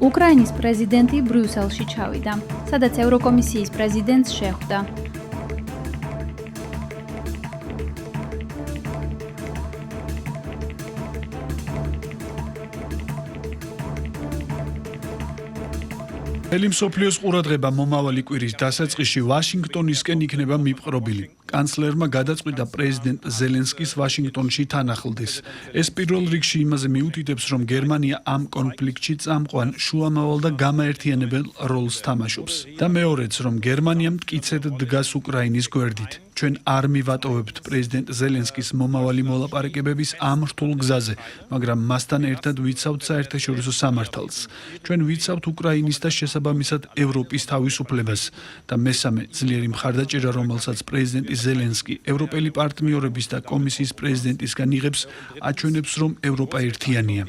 უკრაინის პრეზიდენტი ბრიუსელში ჩავიდა, სადაც ევროკომისიის პრეზიდენტს შეხვდა. მთელი მსოფლიოს ყურადღება მომავალი კვირის დასაწყისში ვაშინგტონისკენ იქნება მიპყრობილი. კანცლერმა გადაწყვიტა პრეზიდენტ ზელენსკის ვაშინგტონში თანახლდის. ეს პირველ რიგში იმაზე მიუთითებს, რომ გერმანია ამ კონფლიქტში წამყვან, შუამავალ და გამაერთიანებელ როლს თამაშობს. და მეორეც, რომ გერმანია მტკიცედ დგას უკრაინის გვერდით. ჩვენ არ მივატოვებთ პრეზიდენტ ზელენსკის მომავალი მოლაპარაკებების ამ რთულ გზაზე, მაგრამ მასთან ერთად ვიცავთ საერთაშორისო სამართალს. ჩვენ ვიცავთ უკრაინის და შესაბამისად ევროპის თავისუფლებას და მესამე ძლიერი მხარდაჭერა, რომელსაც პრეზიდენტი ზელენსკი ევროპელი პარტნიორების და კომისიის პრეზიდენტისგან იღებს, აჩვენებს, რომ ევროპა ერთიანია.